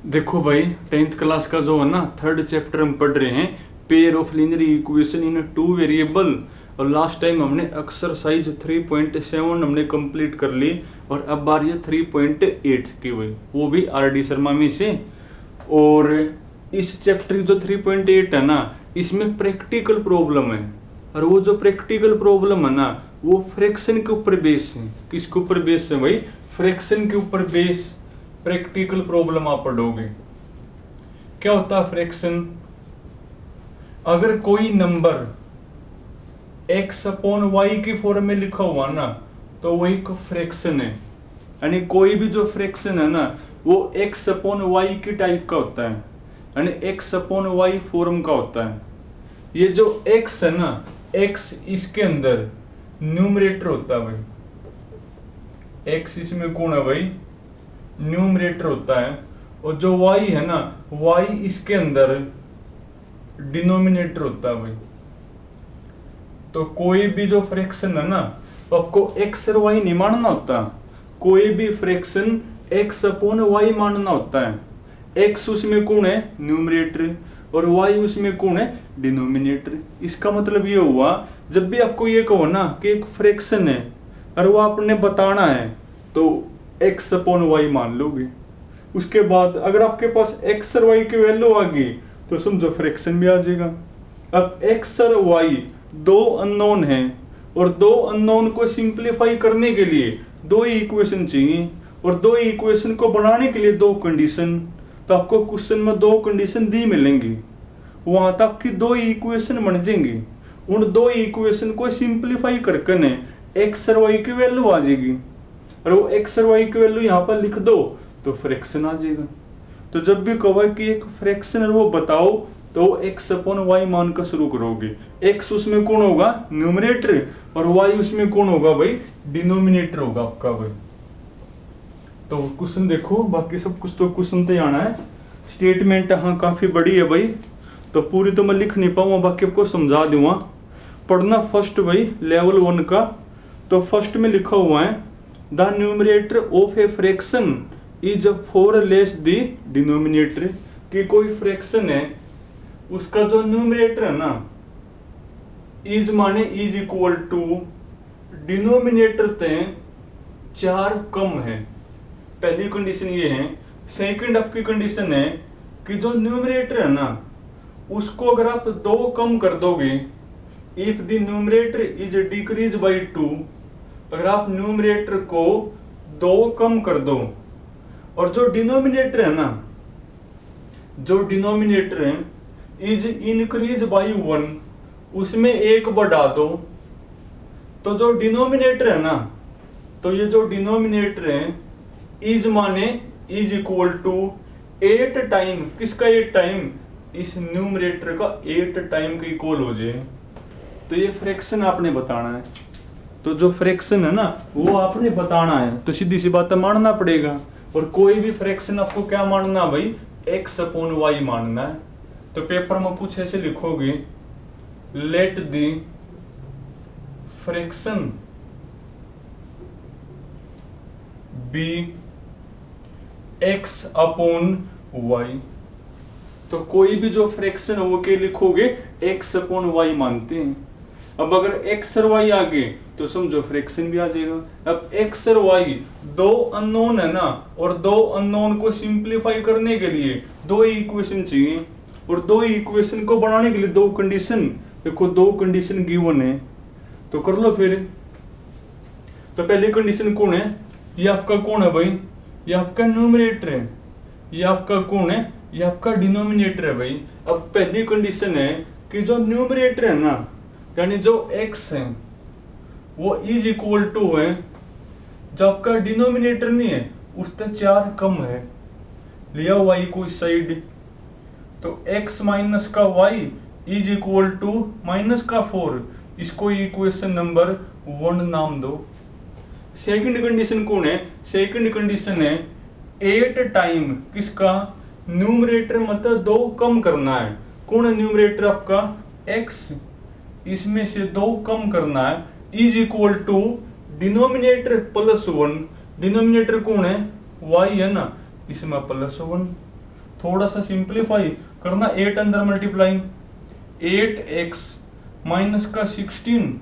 देखो भाई, 10th class का जो है ना, थर्ड चैप्टर हम पढ़ रहे हैं, pair of linear equation in two variable. और लास्ट टाइम हमने एक्सरसाइज 3.7 हमने कंप्लीट कर ली, और अब बारी है 3.8 की हुई, वो भी आर.डी. शर्मा में से। और इस चैप्टर की जो 3.8 है ना, इसमें प्रैक्टिकल प्रॉब्लम है। और वो जो प्रैक्टिकल प्रॉब्लम है ना, वो फ्रैक्शन के ऊपर बेस है। किसके ऊपर बेस है भाई? फ्रैक्शन के ऊपर बेस प्रैक्टिकल प्रॉब्लम आप पढ़ोगे। क्या होता है फ्रैक्शन? अगर कोई नंबर x अपॉन वाई के फॉर्म में लिखा हुआ ना, तो वही फ्रैक्शन है। यानी कोई भी जो फ्रैक्शन है ना, वो x अपॉन वाई की टाइप का होता है, यानी x अपॉन वाई फॉर्म का होता है। ये जो x है ना, x इसके अंदर न्यूमरेटर होता है भाई, x इसमें कौन है भाई? न्यूमरेटर होता है। और जो y है ना, y इसके अंदर डिनोमिनेटर होता है भाई। तो कोई भी जो फ्रैक्शन है ना, तो आपको x और y नहीं मानना होता। कोई भी फ्रैक्शन x अपॉन y मानना होता है। x उसमें कौन है? न्यूमरेटर, और y उसमें कौन है? डिनोमिनेटर। इसका मतलब ये हुआ, जब भी आपको ये कहो ना कि एक फ्रैक्शन है और वो आपने बताना है, तो x अपॉन वाई मान लोगे। उसके बाद अगर आपके पास x और y की वैल्यू आ गई, तो समझो फ्रैक्शन भी आ जाएगा। अब x और y दो अननोन हैं, और दो अननोन को सिंप्लीफाई करने के लिए दो ही इक्वेशन चाहिए, और दो ही इक्वेशन को बनाने के लिए दो कंडीशन। तो आपको क्वेश्चन में दो कंडीशन दी मिलेंगी, वहां तक की दो ही इक्वेशन बन जाएंगी। उन दो ही इक्वेशन को सिंप्लीफाई करके ने x और y की वैल्यू आ जाएगी, और वो x और y की वैल्यू यहाँ पर लिख दो तो फ्रैक्शन आ जाएगा। तो जब भी कहो कि एक फ्रैक्शन है वो बताओ, तो x अपॉन वाई मान कर शुरू करोगे। x उसमें कौन होगा? न्यूमरेटर, और y उसमें कौन होगा भाई? डिनोमिनेटर होगा आपका भाई। तो क्वेश्चन देखो, बाकी सब कुछ तो क्वेश्चन तो आना है। स्टेटमेंट हाँ काफी बड़ी है भाई, तो पूरी तो मैं लिख नहीं पाऊंगा, बाकी आपको समझा दूंगा। पढ़ना फर्स्ट भाई लेवल 1 का। तो फर्स्ट में लिखा हुआ है, the numerator of a fraction is 4 less the denominator. कि कोई फ्रैक्शन है, उसका जो न्यूमरेटर है ना, इज माने इज इक्वल टू डिनोमिनेटर ते 4 कम है। पहली कंडीशन ये है। सेकंड आपकी कंडीशन है कि जो न्यूमरेटर है ना, उसको अगर आप 2 कम कर दोगे, if the numerator is decrease by 2, अगर आप न्यूमरेटर को 2 कम कर दो, और जो डिनोमिनेटर है ना, जो डिनोमिनेटर है इज इंक्रीज बाई 1, उसमें 1 बढ़ा दो, तो जो डिनोमिनेटर है ना, तो ये जो डिनोमिनेटर है इज माने इज इक्वल टू 8 टाइम, किसका 8 टाइम? इस न्यूमरेटर का 8 टाइम का इक्वल हो जाए। तो ये फ्रैक्शन आपने बताना है। तो जो फ्रैक्शन है ना, वो आपने बताना है, तो सीधी सी बात है, मानना पड़ेगा। और कोई भी फ्रैक्शन आपको क्या मानना भाई? x अपॉन वाई मानना है। तो पेपर में कुछ ऐसे लिखोगे, let the fraction be x upon y. तो कोई भी जो फ्रैक्शन है वो क्या लिखोगे? x अपॉन वाई मानते हैं। अब अगर x और y आ गए, तो समझो फ्रैक्शन भी आ जाएगा। अब x और y दो अननोन है ना, और दो अननोन को सिंप्लीफाई करने के लिए दो ही इक्वेशन चाहिए, और दो ही इक्वेशन को बनाने के लिए दो कंडीशन। देखो दो कंडीशन गिवन है, तो कर लो फिर। तो पहली कंडीशन कौन है? ये आपका कौन है भाई? ये आपका न्यूमरेटर है। ये आपका कौन है? ये आपका डिनोमिनेटर है भाई। अब पहली कंडीशन है कि जो न्यूमरेटर है ना, यानी जो x है, वो इज इक्वल टू है, जो आपका डिनोमिनेटर नहीं है उससे 4 कम है। लिया y को इस साइड, तो x माइनस का y is equal to minus का 4, इसको इक्वेशन नंबर 1 नाम दो। सेकंड कंडीशन कौन है? सेकंड कंडीशन है 8 टाइम, किसका? न्यूमरेटर मतलब 2 कम करना है। कौन है न्यूमरेटर आपका? x, इसमें से 2 कम करना है, is equal to denominator plus 1। Denominator कौन है? y है ना, इसमें प्लस 1। थोड़ा सा सिंप्लीफाई करना, 8 अंदर मल्टीप्लाई, 8x माइनस का 16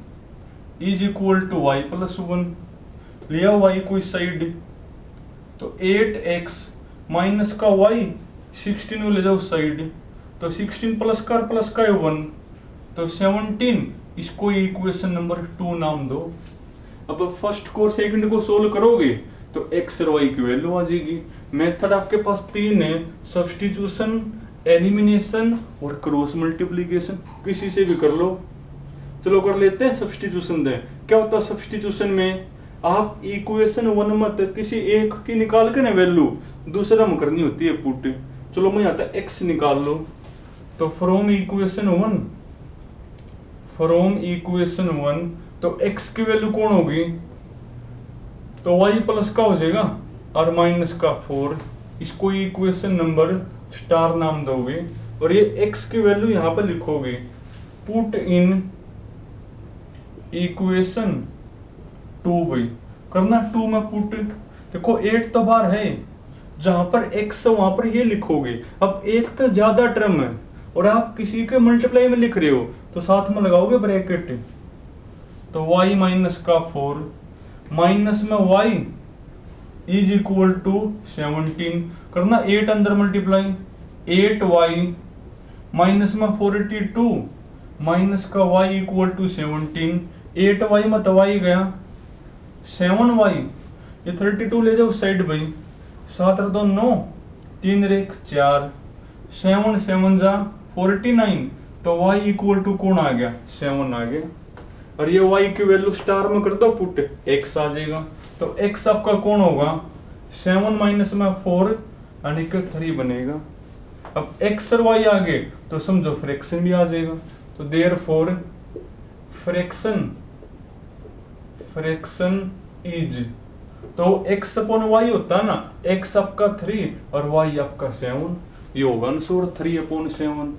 is equal to y plus 1, लिया y को इस साइड, तो 8x माइनस का y 16 को ले जाओ उस साइड, तो 16 प्लस का 1, तो 17, इसको इक्वेशन नंबर 2 नाम दो। अब फर्स्ट को सेकंड को सोल्व करोगे तो x और y की वैल्यू आ जाएगी। मेथड आपके पास 3 है, सब्स्टिट्यूशन, एलिमिनेशन और क्रॉस मल्टीप्लिकेशन, किसी से भी कर लो। चलो कर लेते हैं सब्स्टिट्यूशन दे। क्या होता है सब्स्टिट्यूशन में, आप इक्वेशन 1 मत किसी एक की निकाल के ना वैल्यू दूसरा में करनी होती है पुट। चलो मैं आता है x निकाल लो, तो फ्रॉम इक्वेशन 1 तो x की वैल्यू कौन होगी, तो y प्लस का हो जाएगा और माइनस का 4, इसको इक्वेशन नंबर स्टार नाम दोगे और ये x की वैल्यू यहां पर लिखोगे। पुट इन इक्वेशन 2 भाई, करना 2 में पुट, देखो 8 तो बार है, जहां पर x वहां पर ये लिखोगे। अब एक तो ज्यादा टर्म है और आप किसी के मल्टीप्लाई में लिख रहे हो तो साथ में लगाओगे ब्रैकेट, तो y माइनस का 4 माइनस में y इज इक्वल टू 17, करना 8 अंदर मल्टीप्लाई, 8y माइनस में 42 माइनस का y इक्वल टू 17, 8y में तो y गया, 7y, ये 32 ले जाओ साइड भाई, 7 और 2 9, 3 और 1 4, 7 7 जा 49, तो y इक्वल टू कौन आ गया, 7 आ गया। और ये y की वैल्यू स्टार में कर दो पुट, x आ जाएगा, तो x आपका कौन होगा, 7 माइनस में 4 यानी कि 3 बनेगा। अब x और y आ गए तो समझो फ्रैक्शन भी आ जाएगा, तो देयरफॉर फ्रैक्शन इज, तो x अपॉन y होता है ना, x आपका 3 और y आपका 7, ये होगा आंसर 3 अपॉन 7।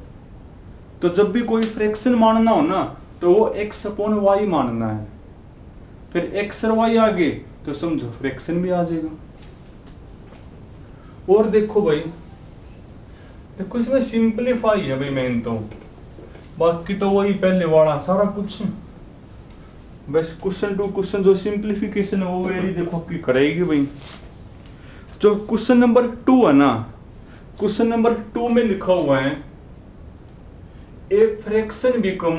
तो जब भी कोई फ्रैक्शन मानना हो ना तो वो x अपॉन y मानना है, फिर x और y आ गए तो समझो फ्रैक्शन भी आ जाएगा। और देखो भाई, देखो इसमें सिंपलीफाई है भाई मेन तो, बाकी तो वही पहले वाला सारा कुछ, बस क्वेश्चन टू क्वेश्चन जो सिंप्लीफिकेशन है वो वेरी देखो की करेगी भाई। जो क्वेश्चन नंबर 2 है ना, क्वेश्चन नंबर 2 में लिखा हुआ है ए फ्रैक्शन बिकम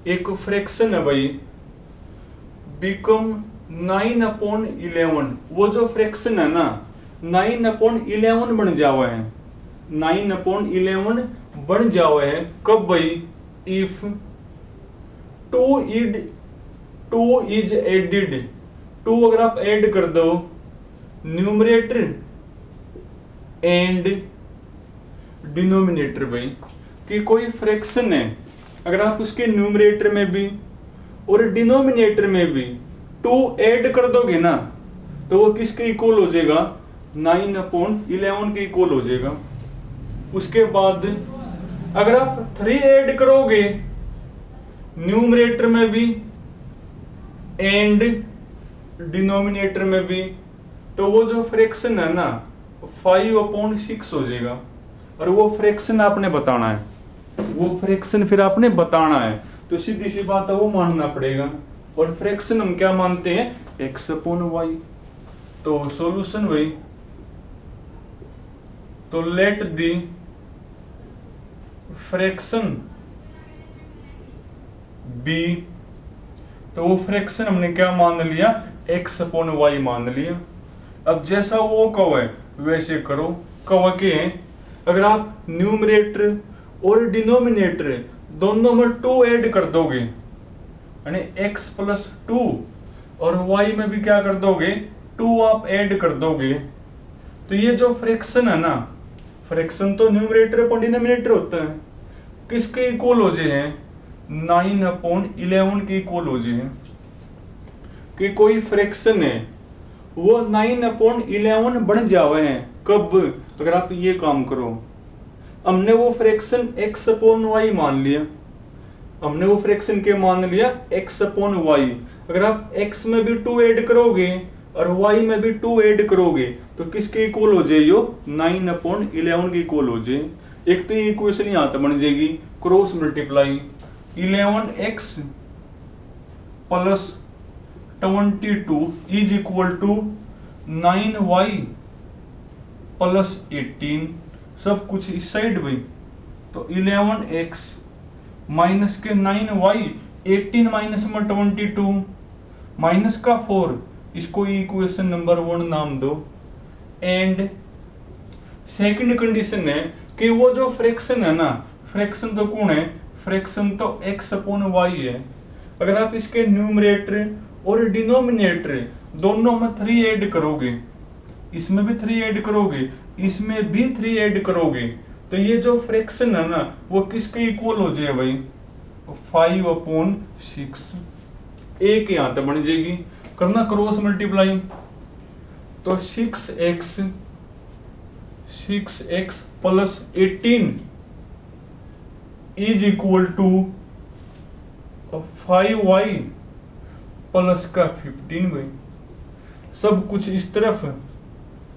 एक फ्रैक्शन है भाई, बिकम 9 अपॉन 11, वो जो फ्रैक्शन है ना 9 अपॉन 11 बन जावा है, 9 अपॉन 11 बन जावा है। कब भाई, इफ 2 इज एडिड, 2 अगर आप ऐड कर दो न्यूमरेटर एंड डिनोमिनेटर भाई, कि कोई फ्रैक्शन है अगर आप उसके न्यूमरेटर में भी और डिनोमिनेटर में भी 2 ऐड कर दोगे ना तो वो किसके इक्वल हो जाएगा, 9 अपॉन 11 के इक्वल हो जाएगा। उसके बाद अगर आप 3 ऐड करोगे न्यूमरेटर में भी एंड डिनोमिनेटर में भी, तो वो जो फ्रैक्शन है ना 5 अपॉन 6 हो जाएगा। और वो फ्रैक्शन आपने बताना है, वो फ्रैक्शन फिर आपने बताना है, तो सीधी सी बात है वो मानना पड़ेगा। और फ्रैक्शन हम क्या मानते हैं, x अपॉन वाई। तो सॉल्यूशन भाई, तो लेट दी फ्रैक्शन बी, तो वो फ्रैक्शन हमने क्या मान लिया, x अपॉन वाई मान लिया। अब जैसा वो कहो है वैसे करो। कहो के अगर आप न्यूमरेटर और डिनोमिनेटर दोनों में 2 ऐड कर दोगे यानी x प्लस 2 और y में भी क्या कर दोगे 2 आप ऐड कर दोगे, तो ये जो फ्रैक्शन है ना, फ्रैक्शन तो न्यूमरेटर अपॉन डिनोमिनेटर होता है, किसके इक्वल हो जाए हैं, 9 अपॉन 11 के इक्वल हो जाए हैं। कि कोई फ्रैक्शन है वो 9 अपॉन 11 बन जावे हैं कब, अगर आप ये काम करो। हमने वो फ्रैक्शन x अपॉन वाई मान लिया, हमने वो फ्रैक्शन के मान लिया x अपॉन वाई। अगर आप x में भी 2 ऐड करोगे और y में भी 2 ऐड करोगे तो किसके इक्वल हो जाए? यो 9/11 के इक्वल हो जाए। एक तो ये इक्वेशन यहाँ तक बन जाएगी, cross multiply 11x plus 22 is equal to 9y plus 18, सब कुछ इस साइड भाई। तो 11x माइनस के 9y, 18 माइनस में 22 माइनस का 4, इसको इक्वेशन नंबर 1 नाम दो। एंड सेकंड कंडीशन है कि वो जो फ्रैक्शन है ना, फ्रैक्शन तो कौन है? फ्रैक्शन तो x अपॉन y है। अगर आप इसके न्यूमरेटर और डिनोमिनेटर दोनों में 3 ऐड करोगे, इसमें भी 3 ऐड करोगे, इसमें भी 3 ऐड करोगे, तो ये जो फ्रैक्शन है ना वो किसके इक्वल हो जाए भाई? 5/6। एक यहां तक बन जाएगी, करना क्रॉस मल्टीप्लाई। तो 6x plus 18 is equal to 5y plus का 15 भाई, सब कुछ इस तरफ।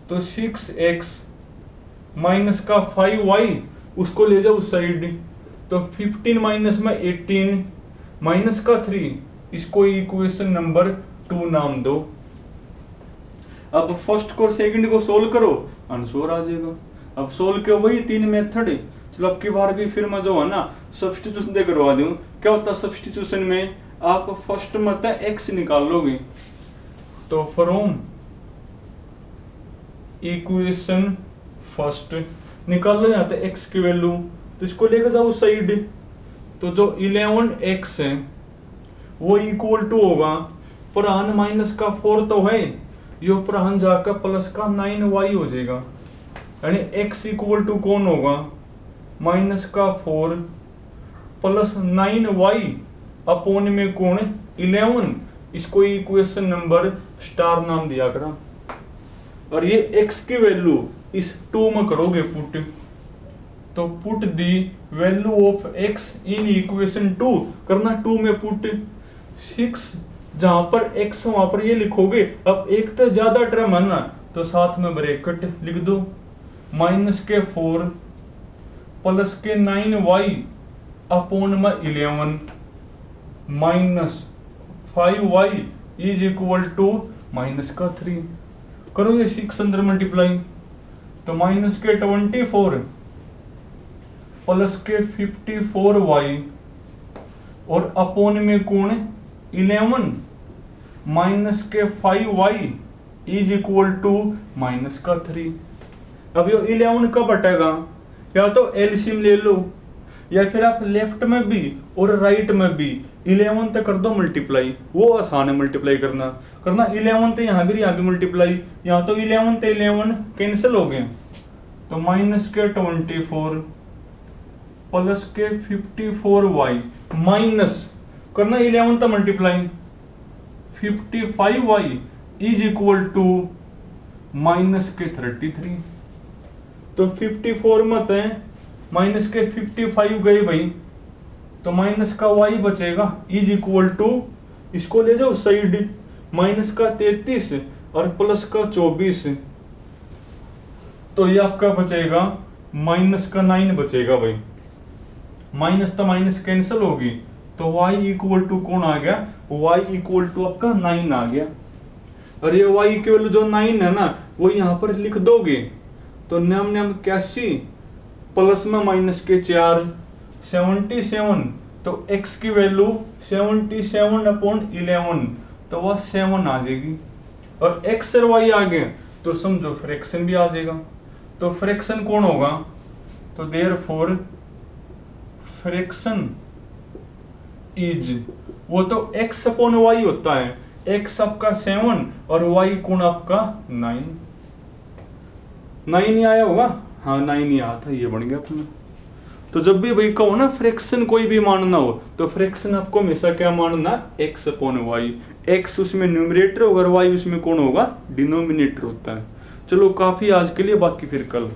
तो 6x माइनस का 5y उसको ले जाओ उस साइड, तो 15 माइनस में 18 माइनस का 3, इसको इक्वेशन नंबर 2 नाम दो। अब फर्स्ट को सेकंड को सोल्व करो, आंसर आ जाएगा। अब सोल्व के वही 3 मेथड है। चलो अब की बार भी फिर मैं जो है ना सब्स्टिट्यूशन दे करवा दूं। क्या होता है सब्स्टिट्यूशन में? आप फर्स्ट में x निकाल लोगे, तो फ्रॉम इक्वेशन फर्स्ट निकाल लो यहाँ पे x की वैल्यू, तो इसको लेकर जाओ साइड। तो जो 11x है वो इक्वल टू होगा, प्रान माइनस का 4 तो है, यो प्रान जाकर प्लस का 9y हो जाएगा। यानी x इक्वल टू कौन होगा? माइनस का 4 प्लस 9y अपॉन में कौन? 11। इसको इक्वेशन नंबर स्टार नाम दिया करा। और ये x की वैल्यू इस 2 में करोगे पुट, तो put the value of x in equation 2, करना 2 में पुट। 6 जहां पर x वहां पर ये लिखोगे। अब एक तो ज्यादा टर्म है ना, तो साथ में ब्रैकेट लिख दो, माइनस के 4 प्लस के 9y अपॉन में 11 minus 5y is equal to minus का 3। करो ये 6 अंदर मल्टीप्लाई, तो माइनस के 24 प्लस के 54y और अपॉन में कौन? 11 माइनस के 5y is equal to minus का 3। अब ये 11 कब हटेगा? या तो एलसीएम ले लो, या फिर आप लेफ्ट में भी और राइट में भी 11 तक कर दो मल्टीप्लाई, वो आसान है मल्टीप्लाई करना। 11 तो यहाँ भी मल्टीप्लाई, यहाँ तो 11 तो 11 कैंसिल हो गए, तो माइनस के 24 प्लस के 54y माइनस करना 11 तो multiply 55y is equal to minus के 33। तो 54 मत है, माइनस के 55 गए भाई, तो माइनस का y बचेगा इज इक्वल टू, इसको ले जाओ साइड, माइनस का 33 और प्लस का 24, तो ये आपका बचेगा माइनस का 9 बचेगा भाई। माइनस तो माइनस कैंसिल होगी, तो y इक्वल टू कौन आ गया? y इक्वल टू आपका 9 आ गया। और ये y की वैल्यू जो 9 है ना वो यहाँ पर लिख दोगे, तो नाम 81 प्लस में माइनस के 4 77, तो x की वैल्यू 77/11, तो वह 7 आ जाएगी। और x और y आ गए तो समझो फ्रैक्शन भी आ जाएगा। तो फ्रैक्शन कौन होगा? तो देयरफॉर फ्रैक्शन इज, वो तो x/y होता है, x आपका 7 और y कौन आपका 9। 9 ही आया होगा, हाँ 9 ही आया था, ये बन गया अपना। तो जब भी भाई कहो ना फ्रैक्शन कोई भी मानना हो, तो फ्रैक्शन आपको हमेशा क्या मानना? x/y। x उसमें न्यूमरेटर होगा और y उसमें कौन होगा? डिनोमिनेटर होता है। चलो काफी आज के लिए, बाकी फिर कल।